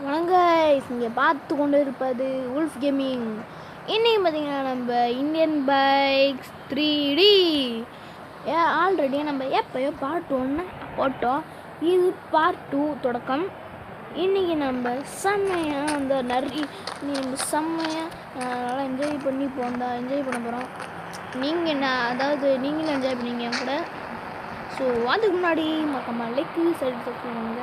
வணங்க இங்கே பார்த்து கொண்டு இருப்பது உல்ஃப் கேமிங். இன்றைக்கி பார்த்தீங்கன்னா நம்ம இந்தியன் பைக்ஸ் 3D ஆல்ரெடி நம்ம எப்போயோ பார்ட் 1 போட்டோம். இது பார்ட் 2 தொடக்கம். இன்றைக்கி நம்ம செம்மையாக அந்த நிறைய நம்ம செம்மையாக நல்லா என்ஜாய் பண்ணி என்ஜாய் பண்ண போகிறோம். நீங்கள் என்ன அதாவது நீங்களும் என்ஜாய் பண்ணீங்க என் கூட. ஸோ அதுக்கு முன்னாடி மறக்காமல் லைக் சப்ஸ்கிரைப் பண்ணுங்க.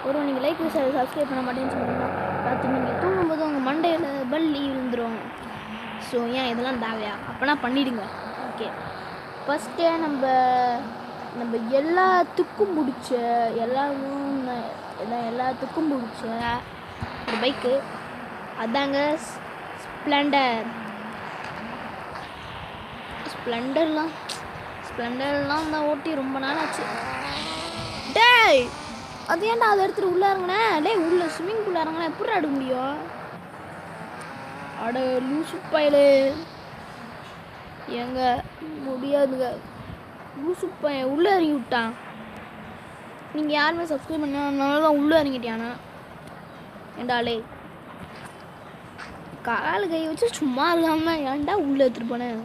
ஒரு நீங்கள் லைக் சப்ஸ்கிரைப் பண்ண மாட்டேன்னு சொன்னீங்கன்னா பார்த்து நீங்கள் தூங்கும்போது உங்கள் மண்டையில் பல்லி விழுந்துடும். ஸோ ஏன் இதெல்லாம் தேவையா? அப்போனா பண்ணிவிடுங்க. ஓகே, ஃபஸ்ட்டே நம்ம எல்லாத்துக்கும் பிடிச்ச எல்லாத்துக்கும் பிடிச்ச ஒரு பைக்கு அதாங்க ஸ்ப்ளெண்டர்லாம் தான் ஓட்டி ரொம்ப நாள் ஆச்சு. டேய், அது ஏன்டா அதை எடுத்துகிட்டு உள்ளே இறங்கினே? டேய், உள்ள ஸ்விம்மிங் பூல் இறங்கினா எப்படி ஆட முடியும்? அட லூசு பயலே, எங்க முடியாதுங்க. லூசு பையன் உள்ளே இறங்கி விட்டான். நீங்கள் யாருமே சப்ஸ்கிரைப் பண்ணனால தான் உள்ளே இறங்கிட்டியானா? ஏண்டாலே கால் கை வச்சு சும்மா இல்லாமல் ஏன்டா உள்ளே எடுத்துகிட்டு போனேன்?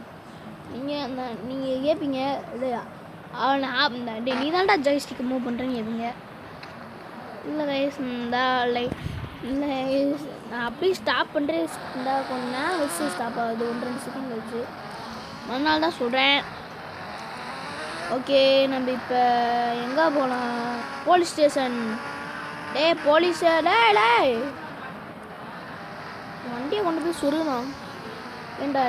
நீங்கள் கேட்பீங்க, இது அவனை நீ தான்டா ஜாய்ஸ்டிக்கை மூவ் பண்ணுறேன்னு கேட்பீங்க. இல்லை கைஸ், இல்லை நான் அப்படியே ஸ்டாப் பண்ணுறேன். கொஞ்ச நேரம் வச்சு ஸ்டாப் ஆகுது, 1-2 செகண்ட் வச்சு. அதனால தான் சொல்கிறேன். ஓகே, நம்ம இப்போ எங்கே போகலாம்? Police station. போலீஸ் வண்டியை கொண்டு போய் சொல்லுதான். ஏண்டா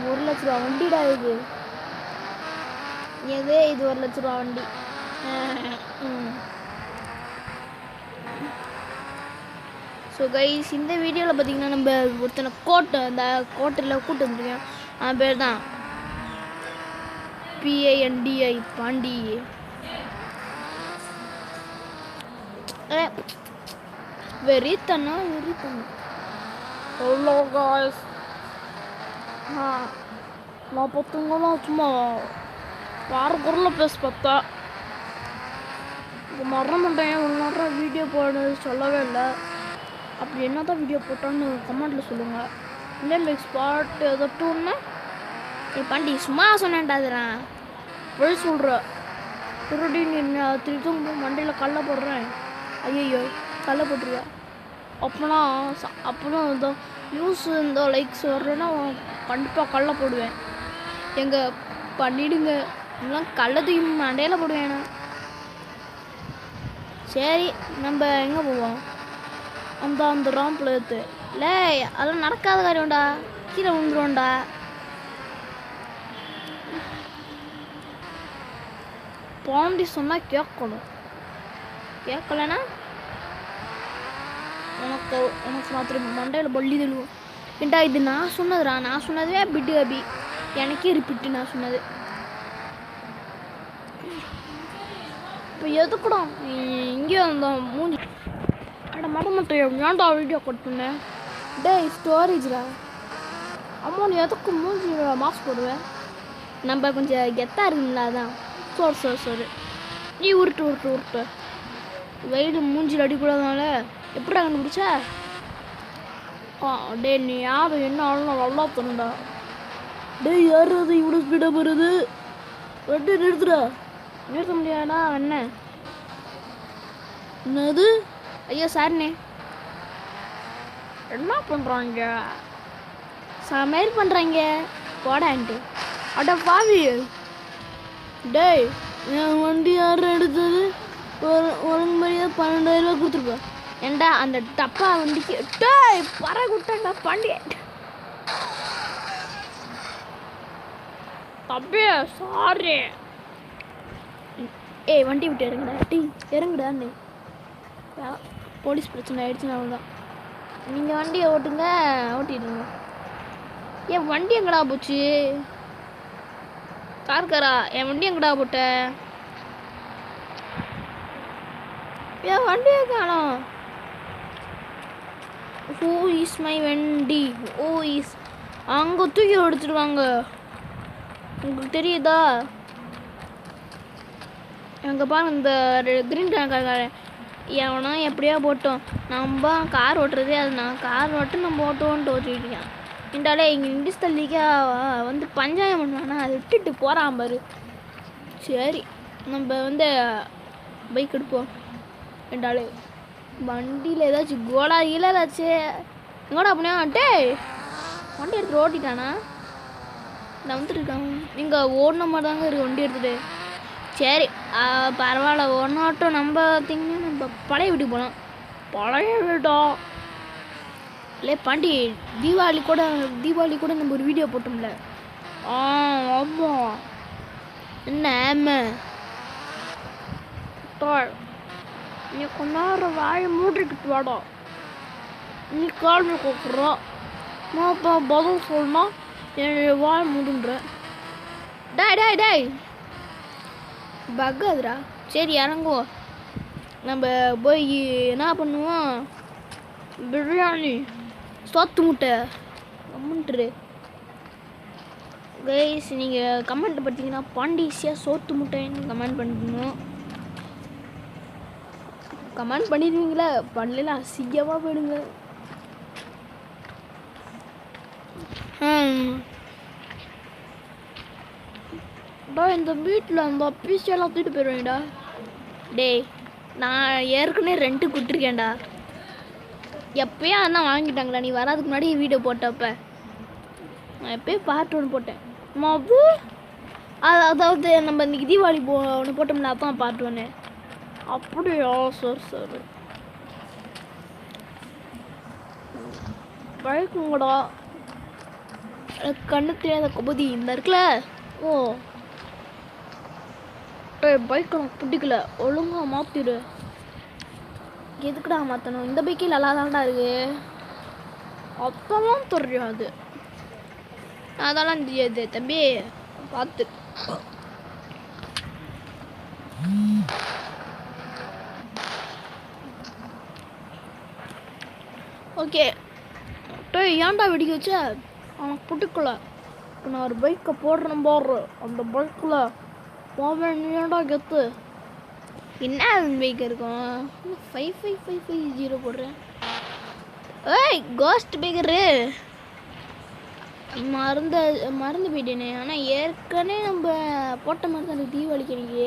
1 லட்ச ரூபா வண்டிடா இது. இது 1 லட்ச ரூபா வண்டி. ஸோ கைஸ், இந்த வீடியோவில் பார்த்தீங்கன்னா நம்ம ஒருத்தனை அந்த கோட்டையில் கூட்டு வந்துருக்கேன். அவன் பேர் தான் PANDI பாண்டி. வெறித்தனம். எவ்வளோ காய்ஸ், நான் பார்த்துங்கன்னா சும்மா வேறு குரலில் பேச பார்த்தா இப்போ மரண மாட்டேன். ஒரு நேரம் வீடியோ போட சொல்லவே இல்லை. அப்படி என்ன தான் வீடியோ போட்டான்னு கமெண்ட்டில் சொல்லுங்கள். இந்தியன் பைக் ஸ்பாட் எதட்டும்னா பாண்டி சும்மா சொன்னேன்டாதுறேன். வழி சொல்கிற திருடி நின்று திருத்தும் மண்டையில் கல்லை போடுறேன். ஐயோ, கல்லை போட்டுருவேன். அப்போலாம் இந்த நியூஸ் இந்த லைக்ஸ் வர்றேன்னா கண்டிப்பாக கல்லை போடுவேன். எங்கள் பண்ணிவிடுங்க, இதெல்லாம் கல்லை தூக்கி மண்டையில் போடுவேன். சரி, நம்ம எங்கே போவோம்? அந்த ராம்பில் எடுத்து இல்லை, அதெல்லாம் நடக்காத காரியம்டா, கீழே விழுந்துருவோம்டா. பாண்டி சொன்னால் கேட்கலன்னா உனக்கு மாத்திரம் மண்டையில் பள்ளி தள்ளுவோம். ஏண்டா, இது நான் சொன்னதுடா. நான் சொன்னதே பிட்டு அபி, எனக்கே ரிப்பீட்டு நான் சொன்னது. இப்போ எதுக்குடா இங்கே வந்தோம்? மூஞ்சி அட மறந்துட்டேன். ஏன்டா வீடியோ கட் பண்ணேன்? ஸ்டோரேஜ்டா. அம்மா, நீ எதுக்கு மூஞ்சி மாஸ்க் போடுவேன்? நம்ம கொஞ்சம் கெத்தாக இருக்குங்களா, அதான். சோறு நீ உருட்டு வெயிடு மூஞ்சில் அடிக்கூடாதனால எப்படிடா கண்டுபிடிச்ச? நீ யார் என்ன ஆளும் நல்லா பண்ணுடா. யார் அது இவ்வளோ ஸ்பீடாக போகிறது? வண்டி நிறுத்த முடியாதா? என்னது? ஐயோ சார்ண்ணே, என்ன பண்ணுறாங்க? சமையல் பண்ணுறாங்க போடான்ட்டு. அட பாவி, என் வண்டி யாரும் எடுத்தது? ஒழுங்கு மரியாதை 12,000 ரூபா கொடுத்துருப்பா. ஏண்டா அந்த டப்பா வண்டிக்கு பற விட்டாண்டா பாண்டிய. தப்பியா, சாரி. வண்டி விட்டு இறங்குடான்னு. போலீஸ் பிரச்சனை ஆயிடுச்சுன்னு அவ்வளோதான். நீங்கள் வண்டியை ஓட்டிடுங்க. வண்டி எங்கடா போச்சு? கார்காரா, என் வண்டி எங்கடா போட்ட? வண்டியை காணோம். ஹூ இஸ் மை வண்டி? அங்கே தூக்கி எடுத்துடுவாங்க. உங்களுக்கு தெரியுதா? எங்கே பாருங்க, இந்த கிரீன் கலர் எவனோ எப்படியோ போட்டோம், நம்ம கார் ஓட்டுறதே அது, நான் கார் ஓட்டு நம்ம ஓட்டுவோன்ட்டு ஓட்டிருக்கேன். இண்டாலே இங்கே இண்டிஸ் தள்ளிக்கா வந்து பஞ்சாயம் பண்ணுவானா, அதை விட்டுட்டு போகிறான் பாரு. சரி நம்ம வந்து பைக் எடுப்போம். இண்டாலே வண்டியில் ஏதாச்சும் கோலா கீழே ஏதாச்சு எங்கோட அப்படின்னா டே வண்டி எடுத்துகிட்டு ஓட்டிட்டானா, நான் வந்துருக்கான். இங்கே ஓடின மாதிரி தாங்க இருக்குது வண்டி எடுத்துகிட்டு. சரி பரவாயில்ல, ஒன்றாட்டம் நம்ம பார்த்திங்கன்னா நம்ம பழைய வீட்டுக்கு போகலாம். பழைய வீடா இல்லை பாண்டி, தீபாவளி கூட நம்ம ஒரு வீடியோ போட்டோம்ல. ஆமாம். என்ன ஆமாம் நீ கொஞ்ச நேரம் வாயை மூடிக்கிட்டு வாடா. நீ கால்மை கூப்பிட்றோம், நான் பதில் சொல்லணும், என் வாயை மூடுன்ற. டேய் பக்காதுரா. சரி இறங்குவோம். நம்ம போய் என்ன பண்ணுவோம், பிரியாணி சோத்து முட்டை கமெண்ட்ரு கைஸ். நீங்கள் கமெண்ட் பார்த்தீங்கன்னா பாண்டிசியாக சோத்து முட்டைன்னு கமெண்ட் பண்ணிக்கணும். கமெண்ட் பண்ணிடுவீங்களா? பண்ணல அசிங்கமாக போயிடுங்க. இந்த வீட்டில் அந்த பீஸெல்லாம் தூக்கிட்டு போயிடுவேன்டா. டேய் நான் ஏற்கனவே ரெண்ட்டு கொடுத்துருக்கேன்டா. எப்போயே அதான் வாங்கிட்டாங்களா, நீ வராதுக்கு முன்னாடி வீடியோ போட்டப்ப நான் எப்போயே பார்ட் 1 போட்டேன். மது அதாவது நம்ம இன்றைக்கி தீபாவளி ஒன்று போட்டோம்ல, அதான் பார்ட் 1. அப்படியா? சரி பழக்குங்கடா. கண்ணு தெரியாத கபதி இந்த இருக்குல்ல. ஓ பைக் எனக்கு பிடிக்கல, ஒழுங்கா மாற்றிடு. எதுக்குடா மாற்றணும்? இந்த பைக்கே நல்லா தான்டா இருக்கு. அப்பெல்லாம் தெரியாது, அதெல்லாம் தெரியாது தம்பி, பார்த்து. ஓகே ஏன்டா வெடிக்க வச்ச? அவனுக்கு பிடிக்கல. இப்போ நான் ஒரு பைக்கை போடுறேன் பாரு, அந்த பைக்கில் போவேன். ஏன்டா கெத்து? என்ன பைக் இருக்கும்? 5550 போடுறேன். ஏய் கோஸ்ட் பைக்கரு மறந்து போயிட்டேனே. ஆனால் ஏற்கனவே நம்ம போட்ட மாதிரி தான் எனக்கு தீபாவளிக்கு. எனக்கு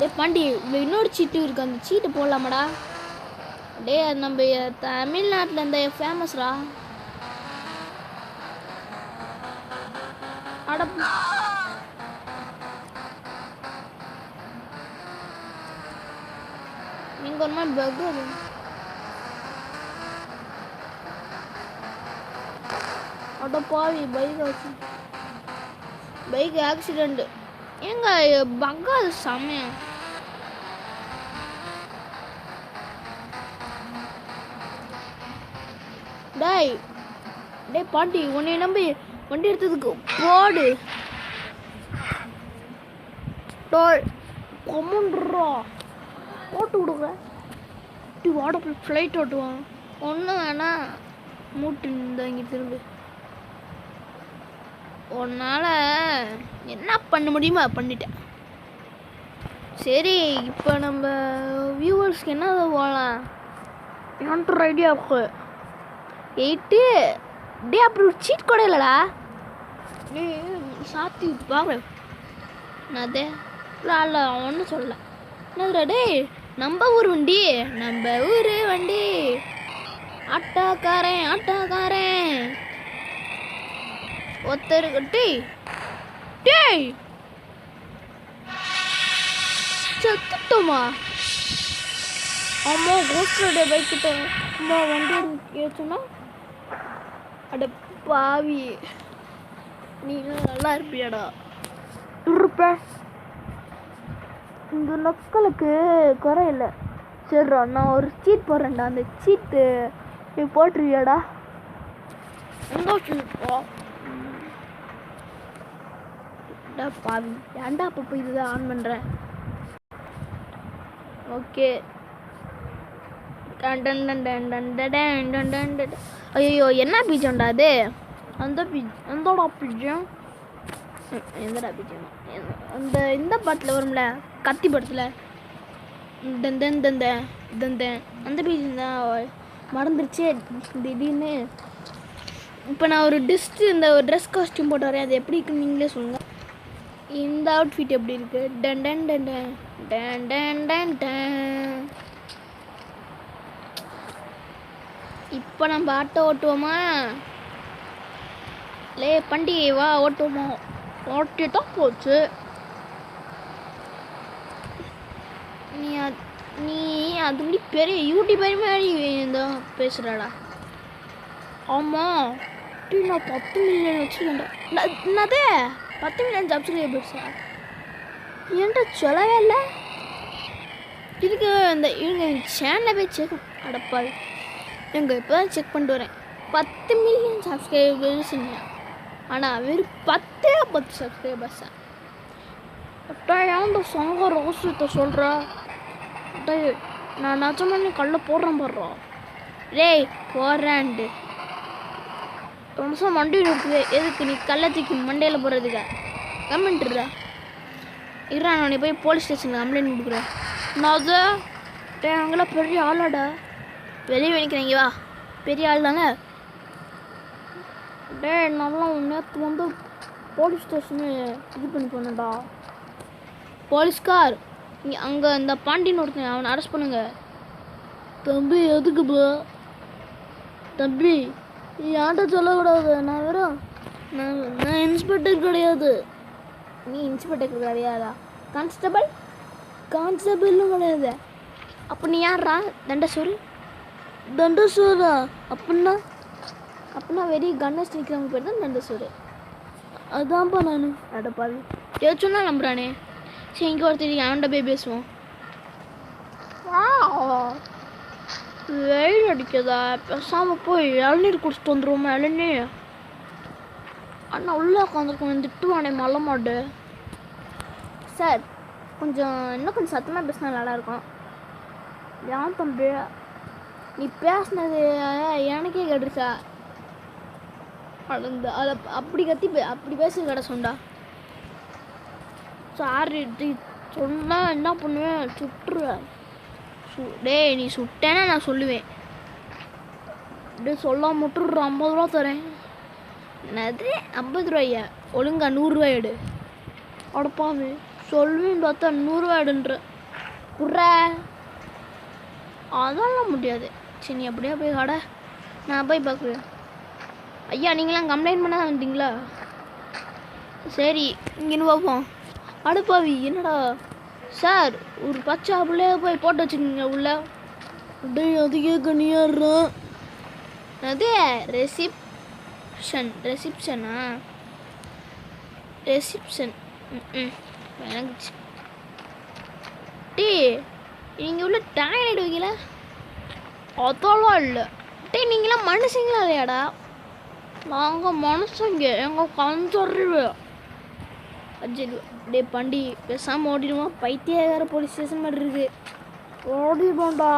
டே பாண்டி இன்னொரு சீட்டு இருக்கு, அந்த சீட்டை போடலாமாடா? டே அது நம்ம தமிழ்நாட்டில் இந்த ஃபேமஸ்ரா. அட நீங்கள் ஒரு மாதிரி பக் அது. அட பாவி பைக் ஆக்சிடெண்ட். எங்க பக்காது சமயம். டேய் பாண்டி உன்னை நம்பி வண்டி எடுத்ததுக்கு போடு. கொமன்றா போட்டு விடுங்க. வாட போய் ஃப்ளைட் ஓட்டுவான். ஒன்றும் வேணா மூட்டு இந்த இங்கே திரும்பி. உன்னால் என்ன பண்ண முடியுமோ பண்ணிட்டேன். சரி இப்போ நம்ம வியூவர்ஸ்க்கு என்ன போகலாம்? என்கிட்ட ஐடியா இருக்கு. 8 டே அப்புறம் சீட் கூட இல்லைடா. டே சாத்தி பாரு. என்னது இல்லை ஒன்றும் சொல்லலை. என்னதுடா டே நம்ம ஊர் வண்டி. ஆட்டாக்காரன் ஒருத்தருக்கு. டேய் செத்துட்டோமா? அம்மா கோஸ்டோட பைக்கிட்ட அம்மா வண்டி ஏற்றுனா. அட பாவி, நீ நல்லா இருப்பியாடா? இருப்பேன். இந்த நக்களுக்கு குறை இல்லை. சரிடா நான் ஒரு சீட் போடுறேன்டா. அந்த சீட்டு நீ போட்டுருவியாடா? எங்கே சீட்டா? பாவி ஏன்டா அப்போ இதுதான் ஆன் பண்ணுறேன். ஓகே ஐயோ என்ன பீஜம்டா அது? எந்தோட பீஜம்? எந்தடா பீஜம்? இந்த பாட்டில் வரும்ல, கத்தி படத்தில் அந்த பேஜ் தான் மறந்துருச்சு திடீர்னு. இப்போ நான் ஒரு இந்த ஒரு ட்ரெஸ் காஸ்டியூம் போட்டு வரேன், அது எப்படி இருக்குன்னு நீங்களே சொல்லுங்கள். இந்த அவுட்ஃபிட் எப்படி இருக்கு? Done done done done done done done done. இப்போ நம்ம ஆட்டோ ஓட்டுவோமா? லே பண்டிகை வா ஓட்டுவோமா? ஓட்டி தான் போச்சு. நீ அது மாதிரி பெரிய யூடியூபர் மாதிரி இந்த பேசுகிறாடா. ஆமாம் நான் 10 மில்லியன் வச்சுருக்கேன்டா. என்னது 10 மில்லியன் சப்ஸ்கிரைபர்ஸா? ஏன்டா சொல்லவே இல்லை. இதுக்கு இவங்க சேனலை போய் செக் அடப்பாது. இப்போ தான் செக் பண்ணிட்டு வரேன். 10 மில்லியன் சப்ஸ்கிரைபர்ஸ். ஆனால் வெறும் 10 சப்ஸ்கிரைபர்ஸா? ஏன்டா சங்க ரோசத்தை சொல்கிறா? நான் நிஜமான கல்ல போடுறேன் போடுறோம். ரேய் போடுறேன்ட்டு ஒரு நிமிஷம் வண்டி இருக்குது. எதுக்கு நீ கல்லை தூக்கி மண்டையில் போடுறதுக்கா? கம்மெண்ட்ரா இருடா, நான் போய் போலீஸ் ஸ்டேஷனில் கம்ப்ளைண்ட் கொடுக்குறேன். நான் அங்கெல்லாம் பெரிய ஆளாடா. வெளியே நினைக்கிறீங்க வா, பெரிய ஆள் தானே. நல்லா நேற்று போலீஸ் ஸ்டேஷனு இது பண்ணி போனடா. போலீஸ்கார் இங்கே அங்கே இந்த பாண்டியன் ஒருத்தன், அவனை அரெஸ்ட் பண்ணுங்க. தம்பி எதுக்கு ப்ரோ? தம்பி யார்கிட்ட சொல்லக்கூடாது. நான் வெறும் நான் இன்ஸ்பெக்டர் கிடையாது. நீ இன்ஸ்பெக்டர் கிடையாதா? கான்ஸ்டபிளும் கிடையாது. அப்போ நீ யாரா? தண்டசோரா? அப்படின்னா வெறி கண்ணஸ் நிற்கிறவங்க பேர் தான் தண்டசோறு. அதான்ப்பா நான் அடப்பாது சொன்னா நம்புறானே. சரி இங்கே ஒருத்தர் அவன்கிட்ட போய் பேசுவோம். வெயில் அடிக்கதா? பேசாமல் போய் இளநீர் குடிச்சிட்டு வந்துடுவோமா? இளநீர் அண்ணா உள்ளே உட்காந்துருக்கோம். திட்டுவானே மல்ல மாட்டு. சார் இன்னும் கொஞ்சம் சத்தமாக பேசினா நல்லாயிருக்கும். ஏன் தம்பி நீ பேசினது எனக்கே கேட்டுருச்சா? அதை அப்படி அப்படி பேச கடை சொண்டா. சாரி சொன்னால் என்ன பண்ணுவேன்? சுட்டுருவேன். டேய் நீ சுட்டேன்னா நான் சொல்லுவேன். டே சொல்ல மட்டும் 50 ரூபா தரேன். என்னது 50 ரூபாயா? ஒழுங்கா 100 ரூபாய் எடு. அடப்பாவே சொல்லுவேன்னு பார்த்தா 100 ரூபா எடுன்ற குர்ற. அதெல்லாம் முடியாது. சரி நீ அப்படியே போய் கடை, நான் போய் பார்க்குறேன். ஐயா நீங்களாம் கம்ப்ளைண்ட் பண்ண வந்தீங்களா? சரி இங்கேன்னு பார்ப்போம். அடுப்பாவி என்னடா சார், ஒரு பச்சை பிள்ளைய போய் போட்டு வச்சுருக்கீங்க உள்ள. டே அதுக்கே கண்ணியாடுறான். அது ரெசிப்ஷனா? எனக்கு டே நீங்கள் உள்ள டாய்லெட் வைக்கல? அதெல்லாம் இல்லை. டே நீங்களாம் மனுஷங்களா இல்லையாடா? நாங்கள் மனுஷங்க, எங்கள் கஞ்சறிவு. அஜய் டே பண்டி பேசாமல் ஓடிடுவோம். பைத்தியக்கார போலீஸ் ஸ்டேஷன் மாதிரி இருக்கு. ஓடிடுவோம்டா.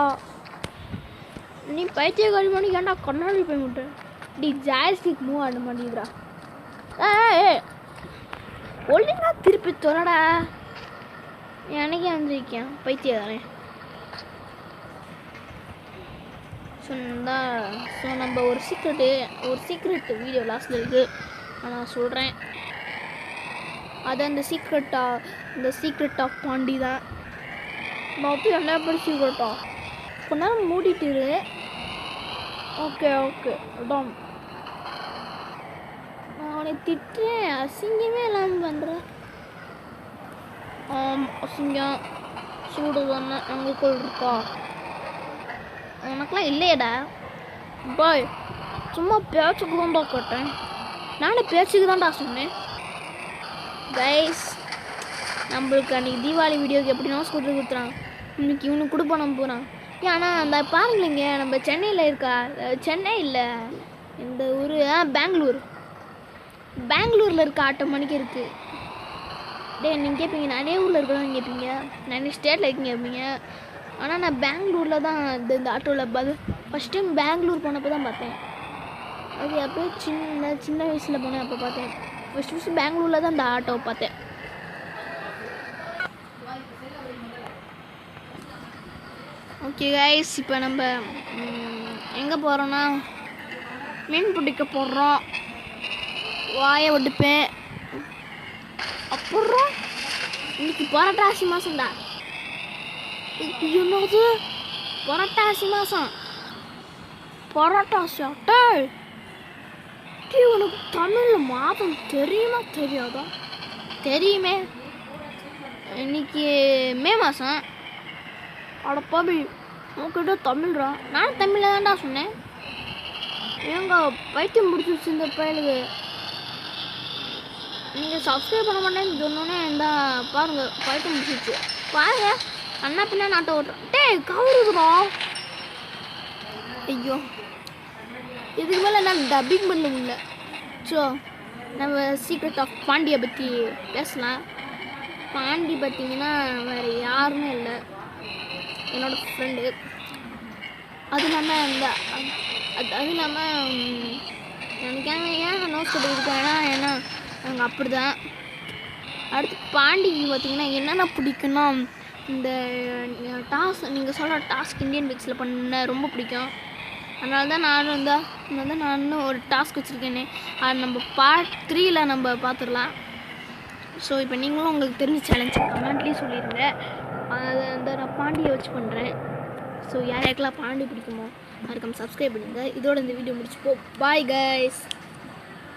நீ பைத்தியக்காரி பண்ணி ஏன்டா கண்ணாடி போய் விட்டு? டி ஜாய்ஸ்டிக் மூவ் ஆட மாட்டேங்கிறா. ஒழுங்கா திருப்பி சொல்லடா. எனக்கே வந்துருக்கேன் பைத்தியக்காரன். ஸோ நம்ம ஒரு சீக்ரெட் வீடியோ லாஸ்ட்டில் இருக்குது. நான் சொல்கிறேன். அது இந்த சீக்ரெட் ஆஃப் பாண்டி தான். நான் போய் என்ன பேர் சீக்ரெட்டா? கொஞ்ச நேரம் மூடிட்டு இரு. ஓகே அதான் நான் அவனை திட்டுறேன். அசிங்கமே இல்லாமல் பண்ணுறேன். அசிங்கம் சூடு தானே எங்களுக்குள் இருக்கா? உனக்குலாம் இல்லையடா பாய். சும்மா பேச்சுக்கு தான்டா கேட்டேன். நானே பேச்சுக்கு தான்டா சொன்னேன். கைஸ் நம்மளுக்கு அன்றைக்கி தீபாவளி வீடியோக்கு எப்படி நோஸ் கொடுத்துறான். இன்னைக்கு இவனுக்கு கொடுப்ப நம்ம போகிறான். ஆனால் அந்த பாருங்களேங்க, நம்ம சென்னையில் இருக்கா? சென்னை இல்லை, இந்த ஊர் பெங்களூரில் இருக்க ஆட்டோ மணிக்கு இருக்குது. நீங்கள் கேட்பீங்க நிறைய ஊரில் இருக்கிறவங்க கேட்பீங்க, நிறைய ஸ்டேட்டில் இருக்கீங்க கேட்பீங்க. ஆனால் நான் பெங்களூரில் தான் இந்த ஆட்டோவில் ஃபஸ்ட் டைம் பெங்களூர் போனப்போ தான் பார்த்தேன். அது அப்போ சின்ன வயசில் போனேன், அப்போ பார்த்தேன். ஃபஸ்ட்டு பெங்களூரில் தான் இந்த ஆட்டோவை பார்த்தேன். ஓகே கைஸ், இப்போ நம்ம எங்கே போகிறோன்னா மீன் பிடிக்க போடுறோம். வாயை ஒடுப்பேன். அப்புறம் இன்னைக்கு புரட்டாசி மாதம்டா. என்னது புரட்டாசி மாதம்? புரட்டாசி அட்டை உனக்கு தமிழில் மாதம் தெரியுமா தெரியாதா? தெரியுமே. இன்னைக்கு மே மாதம். அடப்பாபி, உங்ககிட்ட தமிழ்ரா. நான் தமிழில் தான்டா சொன்னேன். ஏங்க பைத்தியம் முடிச்சிருச்சு இந்த பயலுக்கு. நீங்கள் சப்ஸ்கிரைப் பண்ண மாட்டேன்னு சொன்னோன்னே இந்த பாருங்கள் பைத்தியம் முடிச்சிருச்சு. பாருங்க அண்ணா பின்னா நாட்டை ஓட்டுறேன். டேய் கவருதுரா. ஐயோ, இதுக்கு மேலே நான் டப்பிங் பண்ண முடியல. ஸோ நம்ம சீக்ரெட் ஆஃப் பாண்டியை பற்றி பேசலாம். பாண்டி பார்த்தீங்கன்னா வேறு யாருமே இல்லை, என்னோடய ஃப்ரெண்டு. அது இல்லாமல் அது இல்லாமல் எனக்கு ஏன் நோட்ஸ் எடுத்துருக்கேன், ஏன்னா அவங்க அப்படி தான். அடுத்து பாண்டிக்கு பார்த்தீங்கன்னா என்னென்ன பிடிக்குன்னா, இந்த டாஸ்க் நீங்கள் சொல்கிற டாஸ்க் இந்தியன் பைக்ஸில் பண்ண ரொம்ப பிடிக்கும். அதனால தான் நானும் ஒரு டாஸ்க் வச்சுருக்கேனே. அது நம்ம பார்ட் 3ல் நம்ம பார்த்துடலாம். ஸோ இப்போ நீங்களும் உங்களுக்கு தெரிஞ்ச சேலஞ்ச் கமெண்ட்லேயும் சொல்லிடுங்க. அதை நான் பாண்டியை வச்சு பண்ணுறேன். ஸோ யார் யாருக்கெல்லாம் பாண்டி பிடிக்குமோ அதுக்கு சப்ஸ்கிரைப் பண்ணுங்கள். இதோட இந்த வீடியோ முடிச்சுப்போம். Bye guys.